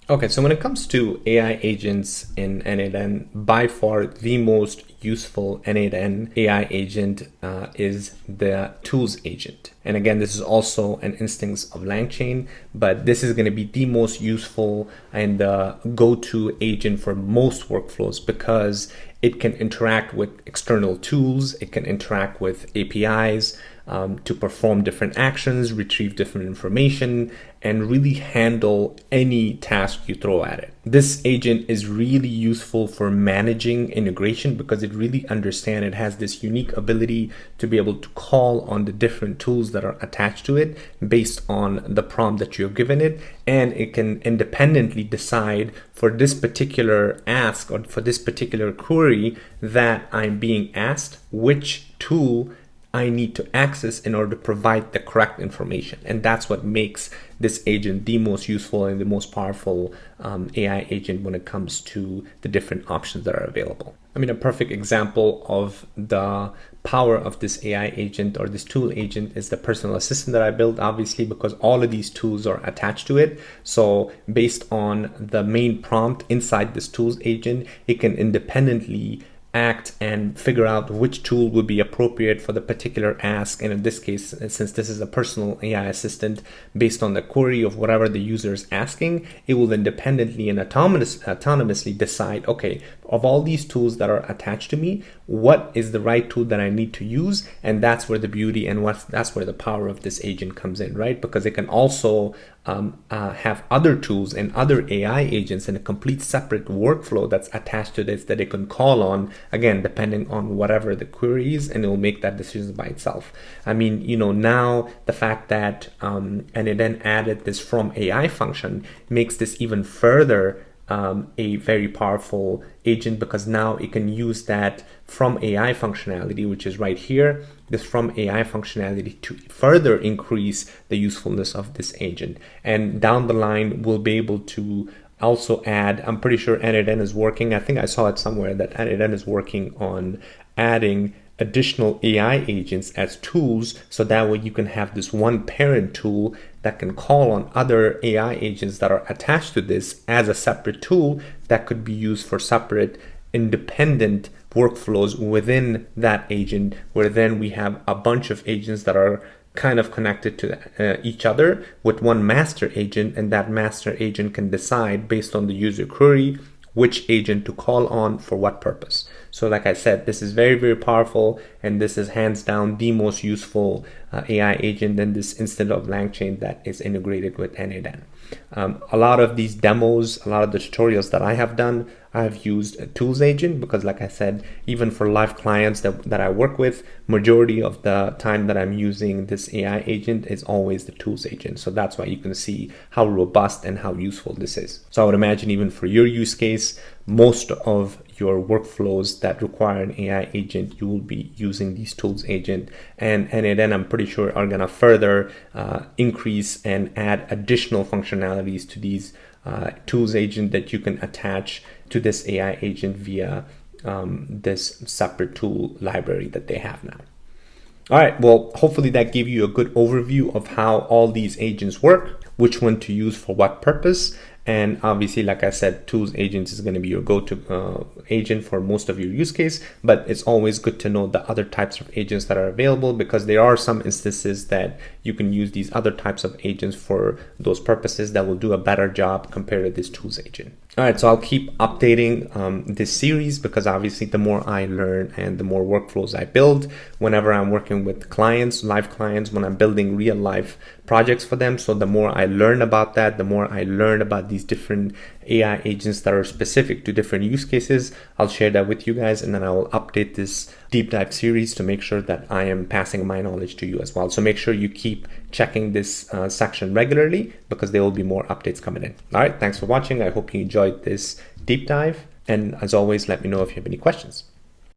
Okay, so when it comes to AI agents in n8n, by far the most useful n8n AI agent is the tools agent. And again, this is also an instance of LangChain, but this is going to be the most useful and the go-to agent for most workflows because it can interact with external tools, it can interact with APIs to perform different actions, retrieve different information, and really handle any task you throw at it. This agent is really useful for managing integration because it really understands, it has this unique ability to be able to call on the different tools that are attached to it based on the prompt that you've given it, and it can independently decide for this particular ask or for this particular query that I'm being asked which tool I need to access in order to provide the correct information. And that's what makes this agent the most useful and the most powerful AI agent when it comes to the different options that are available. I mean, a perfect example of the power of this AI agent or this tool agent is the personal assistant that I built, obviously, because all of these tools are attached to it. So based on the main prompt inside this tools agent, it can independently act and figure out which tool would be appropriate for the particular ask. And in this case, since this is a personal AI assistant, based on the query of whatever the user is asking, it will independently and autonomously decide, okay, of all these tools that are attached to me, what is the right tool that I need to use? And that's where the beauty and that's where the power of this agent comes in, right? Because it can also have other tools and other AI agents in a complete separate workflow that's attached to this that it can call on, again, depending on whatever the query is, and it will make that decision by itself. I mean, now the fact that and it then added this from AI function makes this even further a very powerful agent, because now it can use that from AI functionality, which is right here, this from AI functionality to further increase the usefulness of this agent. And down the line, we'll be able to also add, I'm pretty sure n8n is working, I think I saw it somewhere that n8n is working on adding additional AI agents as tools, so that way you can have this one parent tool that can call on other AI agents that are attached to this as a separate tool that could be used for separate independent workflows within that agent, where then we have a bunch of agents that are kind of connected to each other with one master agent, and that master agent can decide based on the user query which agent to call on for what purpose. So like I said, this is very, very powerful, and this is hands down the most useful AI agent in this instance of LangChain that is integrated with n8n. A lot of these demos, a lot of the tutorials that I have done, I've used a tools agent because, like I said, even for live clients that I work with, majority of the time that I'm using this AI agent is always the tools agent. So that's why you can see how robust and how useful this is. So I would imagine even for your use case, most of your workflows that require an AI agent, you will be using these tools agent, and then I'm pretty sure are going to further increase and add additional functionalities to these tools agent that you can attach to this AI agent via this separate tool library that they have now. All right, well, hopefully that gave you a good overview of how all these agents work, which one to use for what purpose. And obviously, like I said, tools agents is going to be your go-to agent for most of your use case, but it's always good to know the other types of agents that are available, because there are some instances that you can use these other types of agents for those purposes that will do a better job compared to this tools agent. All right, so I'll keep updating this series, because obviously the more I learn and the more workflows I build whenever I'm working with clients, live clients, when I'm building real life projects for them. So the more I learn about that, the more I learn about these different AI agents that are specific to different use cases, I'll share that with you guys, and then I will update this deep dive series to make sure that I am passing my knowledge to you as well. So make sure you keep checking this section regularly, because there will be more updates coming in. All right, thanks for watching. I hope you enjoyed this deep dive, and as always, let me know if you have any questions.